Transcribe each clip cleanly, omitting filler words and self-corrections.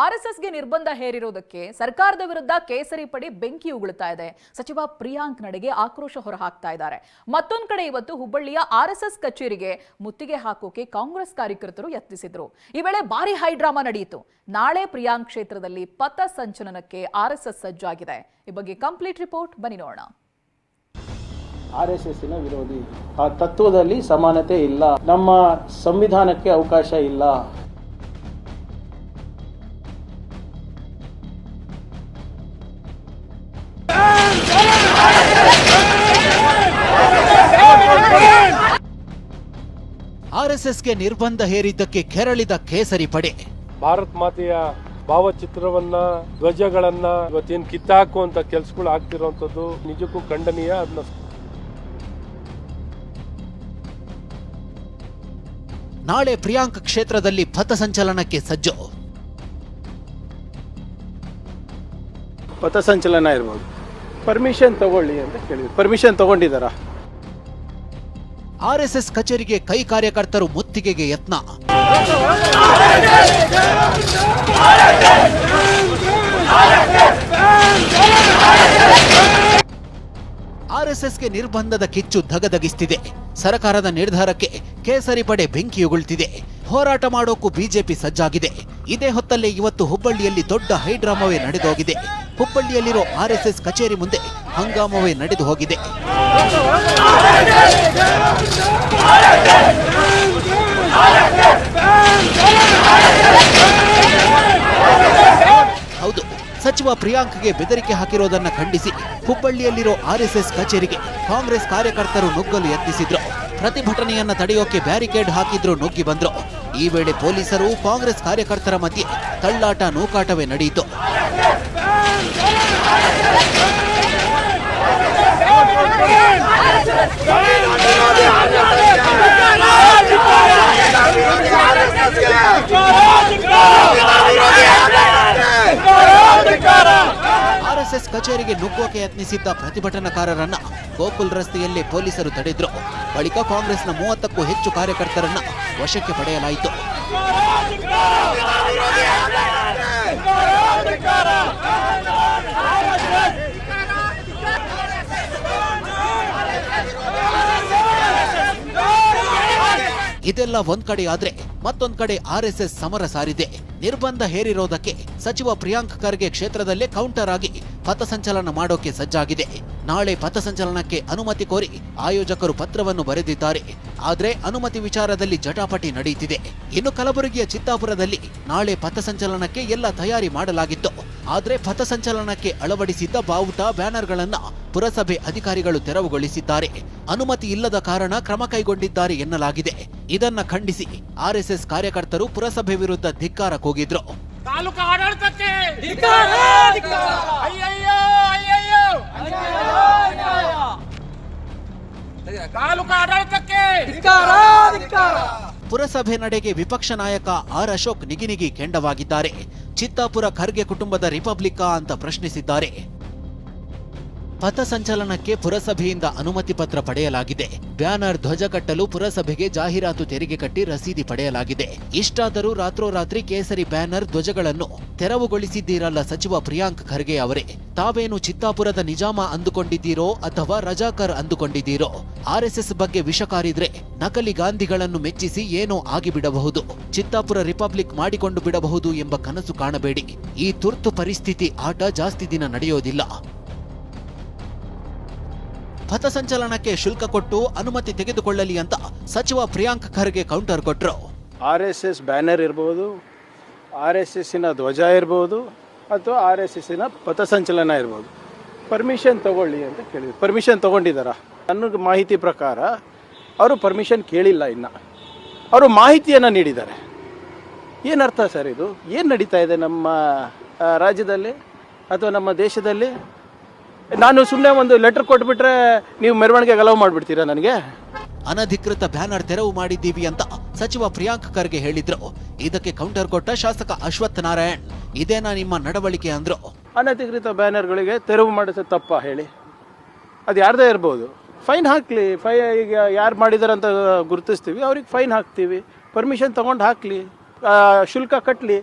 ಆರ್ಎಸ್ಎಸ್ಗೆ ನಿರ್ಬಂಧ ಹೇರಿರುವುದಕ್ಕೆ ಸರ್ಕಾರದ ವಿರುದ್ಧ ಕೇಸರಿ ಪಡೆ ಬೆಂಕಿ ಉಗುಳುತ್ತಾ ಇದೆ. ಸಚಿವ ಪ್ರಿಯಾಂಕ್ ನಡೆಗೆ ಆಕ್ರೋಶ ಹೊರಹಾಕ್ತಾ ಇದ್ದಾರೆ. ಮತ್ತೊಂದು ಕಡೆ ಇವತ್ತು ಹುಬ್ಬಳ್ಳಿಯ ಆರ್ಎಸ್ಎಸ್ ಕಚೇರಿಗೆ ಮುತ್ತಿಗೆ ಹಾಕೋಕೆ ಕಾಂಗ್ರೆಸ್ ಕಾರ್ಯಕರ್ತರು ಯತ್ನಿಸಿದ್ರು. ಈ ವೇಳೆ ಭಾರಿ ಹೈಡ್ರಾಮಾ ನಡೆಯಿತು. ನಾಳೆ ಪ್ರಿಯಾಂಕ್ ಕ್ಷೇತ್ರದಲ್ಲಿ ಪಥ ಸಂಚಲನಕ್ಕೆ ಆರ್ಎಸ್ಎಸ್ ಸಜ್ಜಾಗಿದೆ. ಈ ಬಗ್ಗೆ ಕಂಪ್ಲೀಟ್ ರಿಪೋರ್ಟ್ ಬನ್ನಿ ನೋಡೋಣ. ಆರ್ಎಸ್ಎಸ್ನ ವಿರೋಧಿ, ಆ ತತ್ವದಲ್ಲಿ ಸಮಾನತೆ ಇಲ್ಲ, ನಮ್ಮ ಸಂವಿಧಾನಕ್ಕೆ ಅವಕಾಶ ಇಲ್ಲ. ಆರ್ಎಸ್ಎಸ್ಗೆ ನಿರ್ಬಂಧ ಹೇರಿದ್ದಕ್ಕೆ ಕೆರಳಿದ ಕೇಸರಿ ಪಡೆ. ಭಾರತ ಮಾತೆಯ ಭಾವಚಿತ್ರವನ್ನ, ಧ್ವಜಗಳನ್ನ ಇವತ್ತೇನು ಕಿತ್ತಾಕುವಂತ ಕೆಲಸಗಳು ಆಗ್ತಿರುವಂತದ್ದು ನಿಜಕ್ಕೂ ಖಂಡನೀಯ. ಅದನ್ನ ನಾಳೆ ಪ್ರಿಯಾಂಕ್ ಕ್ಷೇತ್ರದಲ್ಲಿ ಪಥಸಂಚಲನಕ್ಕೆ ಸಜ್ಜು. ಪಥಸಂಚಲನ ಇರ್ಬೋದು, ಪರ್ಮಿಷನ್ ತಗೊಳ್ಳಿ ಅಂತ ಕೇಳಿದ್ರು. ಪರ್ಮಿಷನ್ ತಗೊಂಡಿದ್ದಾರಾ? ಆರ್ಎಸ್ಎಸ್ ಕಚೇರಿಗೆ ಕೈ ಕಾರ್ಯಕರ್ತರು ಮುತ್ತಿಗೆಗೆ ಯತ್ನ. ಆರ್ಎಸ್ಎಸ್ಗೆ ನಿರ್ಬಂಧದ ಕಿಚ್ಚು ಧಗಧಗಿಸ್ತಿದೆ. ಸರ್ಕಾರದ ನಿರ್ಧಾರಕ್ಕೆ ಕೇಸರಿ ಪಡೆ ಬೆಂಕಿಯುಗುಳ್ತಿದೆ. ಹೋರಾಟ ಮಾಡೋಕ್ಕೂ ಬಿಜೆಪಿ ಸಜ್ಜಾಗಿದೆ. ಇದೇ ಹೊತ್ತಲ್ಲೇ ಇವತ್ತು ಹುಬ್ಬಳ್ಳಿಯಲ್ಲಿ ದೊಡ್ಡ ಹೈಡ್ರಾಮವೇ ನಡೆದೋಗಿದೆ. ಹುಬ್ಬಳ್ಳಿಯಲ್ಲಿರೋ ಆರ್ಎಸ್ಎಸ್ ಕಚೇರಿ ಮುಂದೆ ಹಂಗಾಮವೇ ನಡೆದು ಹೋಗಿದೆ. ಹೌದು, ಸಚಿವ ಪ್ರಿಯಾಂಕ್ಗೆ ಬೆದರಿಕೆ ಹಾಕಿರೋದನ್ನ ಖಂಡಿಸಿ ಹುಬ್ಬಳ್ಳಿಯಲ್ಲಿರೋ ಆರ್ಎಸ್ಎಸ್ ಕಚೇರಿಗೆ ಕಾಂಗ್ರೆಸ್ ಕಾರ್ಯಕರ್ತರು ನುಗ್ಗಲು ಯತ್ನಿಸಿದ್ರು. ಪ್ರತಿಭಟನೆಯನ್ನ ತಡೆಯೋಕೆ ಬ್ಯಾರಿಕೇಡ್ ಹಾಕಿದ್ರು, ನುಗ್ಗಿ ಬಂದ್ರು. ಈ ವೇಳೆ ಪೊಲೀಸರು ಕಾಂಗ್ರೆಸ್ ಕಾರ್ಯಕರ್ತರ ಮಧ್ಯೆ ತಳ್ಳಾಟ ನೂಕಾಟವೇ ನಡೆಯಿತು. ಆರ್ಎಸ್ಎಸ್ ಕಚೇರಿಗೆ ನುಗ್ಗೋಕೆ ಯತ್ನಿಸಿದ್ದ ಪ್ರತಿಭಟನಾಕಾರರನ್ನ ಗೋಕುಲ್ ರಸ್ತೆಯಲ್ಲೇ ಪೊಲೀಸರು ತಡೆದ್ರು. ಬಳಿಕ ಕಾಂಗ್ರೆಸ್ನ 30ಕ್ಕೂ ಹೆಚ್ಚು ಕಾರ್ಯಕರ್ತರನ್ನ ವಶಕ್ಕೆ ಪಡೆಯಲಾಯಿತು. ಇದೆಲ್ಲ ಒಂದ್ ಕಡೆ ಆದ್ರೆ ಮತ್ತೊಂದ್ ಕಡೆ ಆರ್ಎಸ್ಎಸ್ ಸಮರ ಸಾರಿದೆ. ನಿರ್ಬಂಧ ಹೇರಿರೋದಕ್ಕೆ ಸಚಿವ ಪ್ರಿಯಾಂಕ್ ಖರ್ಗೆ ಕ್ಷೇತ್ರದಲ್ಲೇ ಕೌಂಟರ್ ಆಗಿ ಪಥಸಂಚಲನ ಮಾಡೋಕೆ ಸಜ್ಜಾಗಿದೆ. ನಾಳೆ ಪಥಸಂಚಲನಕ್ಕೆ ಅನುಮತಿ ಕೋರಿ ಆಯೋಜಕರು ಪತ್ರವನ್ನು ಬರೆದಿದ್ದಾರೆ. ಆದ್ರೆ ಅನುಮತಿ ವಿಚಾರದಲ್ಲಿ ಜಟಾಪಟಿ ನಡೆಯುತ್ತಿದೆ. ಇನ್ನು ಕಲಬುರಗಿಯ ಚಿತ್ತಾಪುರದಲ್ಲಿ ನಾಳೆ ಪಥಸಂಚಲನಕ್ಕೆ ಎಲ್ಲ ತಯಾರಿ ಮಾಡಲಾಗಿತ್ತು. ಆದ್ರೆ ಪಥಸಂಚಲನಕ್ಕೆ ಅಳವಡಿಸಿದ್ದ ಬಾವುಟ, ಬ್ಯಾನರ್ಗಳನ್ನ ಪುರಸಭೆ ಅಧಿಕಾರಿಗಳು ತೆರವುಗೊಳಿಸಿದ್ದಾರೆ. ಅನುಮತಿ ಇಲ್ಲದ ಕಾರಣ ಕ್ರಮ ಕೈಗೊಂಡಿದ್ದಾರೆ ಎನ್ನಲಾಗಿದೆ. ಇದನ್ನ ಖಂಡಿಸಿ ಆರ್ಎಸ್ಎಸ್ ಕಾರ್ಯಕರ್ತರು ಪುರಸಭೆ ವಿರುದ್ಧ ಧಿಕ್ಕಾರ ಕೂಗಿದ್ರು. ತಾಲೂಕು ಆಡಳಿತಕ್ಕೆ ಪುರಸಭೆ ನಡೆಗೆ ವಿಪಕ್ಷ ನಾಯಕ ಆರ್ ಅಶೋಕ್ ನಿಗಿನಿಗಿ ಕೆಂಡವಾಗಿದ್ದಾರೆ. ಚಿತ್ತಾಪುರ ಖರ್ಗೆ ಕುಟುಂಬದ ರಿಪಬ್ಲಿಕಾ ಅಂತ ಪ್ರಶ್ನಿಸಿದ್ದಾರೆ. ಪಥಸಂಚಲನಕ್ಕೆ ಪುರಸಭೆಯಿಂದ ಅನುಮತಿ ಪತ್ರ ಪಡೆಯಲಾಗಿದೆ. ಬ್ಯಾನರ್, ಧ್ವಜ ಕಟ್ಟಲು ಪುರಸಭೆಗೆ ಜಾಹೀರಾತು ತೆರಿಗೆ ಕಟ್ಟಿ ರಸೀದಿ ಪಡೆಯಲಾಗಿದೆ. ಇಷ್ಟಾದರೂ ರಾತ್ರೋರಾತ್ರಿ ಕೇಸರಿ ಬ್ಯಾನರ್, ಧ್ವಜಗಳನ್ನು ತೆರವುಗೊಳಿಸಿದ್ದೀರಲ್ಲ ಸಚಿವ ಪ್ರಿಯಾಂಕ್ ಖರ್ಗೆ ಅವರೇ. ತಾವೇನು ಚಿತ್ತಾಪುರದ ನಿಜಾಮ ಅಂದುಕೊಂಡಿದ್ದೀರೋ ಅಥವಾ ರಜಾಕರ್ ಅಂದುಕೊಂಡಿದ್ದೀರೋ? ಆರ್ಎಸ್ಎಸ್ ಬಗ್ಗೆ ವಿಷ ಕಾರಿದ್ರೆ ನಕಲಿ ಗಾಂಧಿಗಳನ್ನು ಮೆಚ್ಚಿಸಿ ಏನೋ ಆಗಿಬಿಡಬಹುದು, ಚಿತ್ತಾಪುರ ರಿಪಬ್ಲಿಕ್ ಮಾಡಿಕೊಂಡು ಬಿಡಬಹುದು ಎಂಬ ಕನಸು ಕಾಣಬೇಡಿ. ಈ ತುರ್ತು ಪರಿಸ್ಥಿತಿ ಆಟ ಜಾಸ್ತಿ ದಿನ ನಡೆಯೋದಿಲ್ಲ. ಪಥಸಂಚಲನಕ್ಕೆ ಶುಲ್ಕ ಕೊಟ್ಟು ಅನುಮತಿ ತೆಗೆದುಕೊಳ್ಳಲಿ ಅಂತ ಸಚಿವ ಪ್ರಿಯಾಂಕ್ ಖರ್ಗೆ ಕೌಂಟರ್ ಕೊಟ್ಟರು. ಆರ್ಎಸ್ಎಸ್ ಬ್ಯಾನರ್ ಇರ್ಬೋದು, ಆರ್ಎಸ್ಎಸ್ಸಿನ ಧ್ವಜ ಇರ್ಬೋದು, ಅಥವಾ ಆರ್ಎಸ್ಎಸ್ಸಿನ ಪಥಸಂಚಲನ ಇರ್ಬೋದು, ಪರ್ಮಿಷನ್ ತಗೊಳ್ಳಿ ಅಂತ ಕೇಳಿದ್ರು. ಪರ್ಮಿಷನ್ ತಗೊಂಡಿದ್ದಾರಾ? ನನ್ನ ಮಾಹಿತಿ ಪ್ರಕಾರ ಅವರು ಪರ್ಮಿಷನ್ ಕೇಳಿಲ್ಲ. ಇನ್ನು ಅವರು ಮಾಹಿತಿಯನ್ನು ನೀಡಿದ್ದಾರೆ. ಏನರ್ಥ ಸರ್ ಇದು? ಏನು ನಡೀತಾ ಇದೆ ನಮ್ಮ ರಾಜ್ಯದಲ್ಲಿ ಅಥವಾ ನಮ್ಮ ದೇಶದಲ್ಲಿ? ನಾನು ಸುಮ್ಮನೆ ಒಂದು ಲೆಟರ್ ಕೊಟ್ಬಿಟ್ರೆ ನೀವು ಮೆರವಣಿಗೆಗೆ ಅಲೌ ಮಾಡಿಬಿಡ್ತೀರಾ ನನಗೆ? ಅನಧಿಕೃತ ಬ್ಯಾನರ್ ತೆರವು ಮಾಡಿದ್ದೀವಿ ಅಂತ ಸಚಿವ ಪ್ರಿಯಾಂಕ್ ಖರ್ಗೆ ಹೇಳಿದ್ರು. ಇದಕ್ಕೆ ಕೌಂಟರ್ ಕೊಟ್ಟ ಶಾಸಕ ಅಶ್ವಥ್ ನಾರಾಯಣ್, ಇದೇನಾ ನಿಮ್ಮ ನಡವಳಿಕೆ ಅಂದ್ರು. ಅನಧಿಕೃತ ಬ್ಯಾನರ್ಗಳಿಗೆ ತೆರವು ಮಾಡಿಸ ತಪ್ಪ ಹೇಳಿ? ಅದು ಯಾರ್ದೇ ಇರ್ಬೋದು, ಫೈನ್ ಹಾಕ್ಲಿ. ಈಗ ಯಾರು ಮಾಡಿದಾರಂತ ಗುರುತಿಸ್ತೀವಿ, ಅವ್ರಿಗೆ ಫೈನ್ ಹಾಕ್ತೀವಿ. ಪರ್ಮಿಷನ್ ತೊಗೊಂಡು ಹಾಕಲಿ, ಶುಲ್ಕ ಕಟ್ಟಲಿ.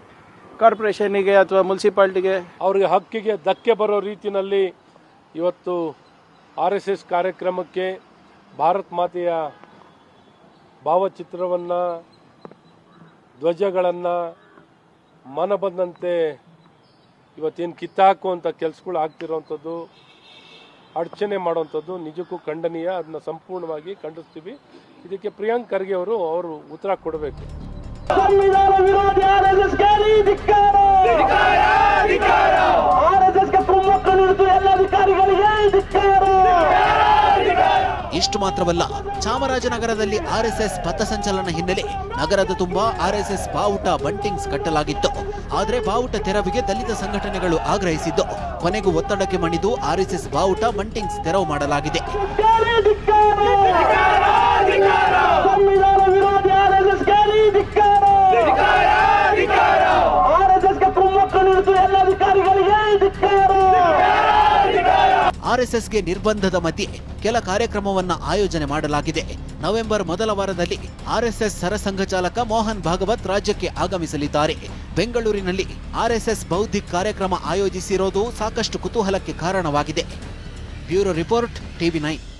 ಕಾರ್ಪೊರೇಷನ್ನಿಗೆ ಅಥವಾ ಮುನ್ಸಿಪಾಲ್ಟಿಗೆ ಅವರಿಗೆ ಹಕ್ಕಿಗೆ ಧಕ್ಕೆ ಬರೋ ರೀತಿಯಲ್ಲಿ ಇವತ್ತು RSS ಕಾರ್ಯಕ್ರಮಕ್ಕೆ ಭಾರತ್ ಮಾತೆಯ ಭಾವಚಿತ್ರವನ್ನು, ಧ್ವಜಗಳನ್ನು ಮನ ಬಂದಂತೆ ಇವತ್ತೇನು ಕಿತ್ತಾಕುವಂಥ ಕೆಲಸಗಳು ಆಗ್ತಿರೋವಂಥದ್ದು, ಅಡಚಣೆ ಮಾಡುವಂಥದ್ದು ನಿಜಕ್ಕೂ ಖಂಡನೀಯ. ಅದನ್ನ ಸಂಪೂರ್ಣವಾಗಿ ಖಂಡಿಸ್ತೀವಿ. ಇದಕ್ಕೆ ಪ್ರಿಯಾಂಕ್ ಖರ್ಗೆ ಅವರು ಉತ್ತರ ಕೊಡಬೇಕು. ಸಂವಿಧಾನ ವಿರೋಧಿ ಆರ್ಎಸ್ಎಸ್ಗೆ ಧಿಕ್ಕಾರ, ಆರ್ಎಸ್ಎಸ್ಗೆ ಕುಮ್ಮಕ್ಕು ನೀಡುತ್ತಿರುವ ಎಲ್ಲ ಅಧಿಕಾರಿಗಳಿಗೆ ಧಿಕ್ಕಾರ. ಇಷ್ಟು ಮಾತ್ರವಲ್ಲ, ಚಾಮರಾಜನಗರದಲ್ಲಿ RSS ಪಥಸಂಚಲನ ಹಿನ್ನೆಲೆ ನಗರದ ತುಂಬಾ RSS ಬಾವುಟ ಬಂಟಿಂಗ್ಸ್ ಕಟ್ಟಲಾಗಿತ್ತು. ಆದರೆ ಬಾವುಟ ತೆರವಿಗೆ ದಲಿತ ಸಂಘಟನೆಗಳು ಆಗ್ರಹಿಸಿದ್ದು, ಕೊನೆಗೂ ಒತ್ತಡಕ್ಕೆ ಮಣಿದು RSS ಬಾವುಟ ಬಂಟಿಂಗ್ಸ್ ತೆರವು ಮಾಡಲಾಗಿದೆ. ಸಂವಿಧಾನ ವಿರೋಧಿ ಆರ್ಎಸ್ಎಸ್ಗೆ ಧಿಕ್ಕಾರ, ಆರ್ಎಸ್ಎಸ್ಗೆ ಕುಮ್ಮಕ್ಕು ನೀಡುತ್ತಿರುವ ಎಲ್ಲ ಅಧಿಕಾರಿಗಳಿಗೆ ಧಿಕ್ಕಾರ. RSSಗೆ ನಿರ್ಬಂಧದ ಮಧ್ಯೆ ಕೆಲ ಕಾರ್ಯಕ್ರಮವನ್ನ ಆಯೋಜನೆ ಮಾಡಲಾಗಿದೆ. ನವೆಂಬರ್ ಮೊದಲ ವಾರದಲ್ಲಿ RSS ಸರಸಂಘ ಚಾಲಕ ಮೋಹನ್ ಭಾಗವತ್ ರಾಜ್ಯಕ್ಕೆ ಆಗಮಿಸಲಿದ್ದಾರೆ. ಬೆಂಗಳೂರಿನಲ್ಲಿ RSS ಬೌದ್ಧಿಕ ಕಾರ್ಯಕ್ರಮ ಆಯೋಜಿಸಿರೋದು ಸಾಕಷ್ಟು ಕುತೂಹಲಕ್ಕೆ ಕಾರಣವಾಗಿದೆ. Bureau report, TV9.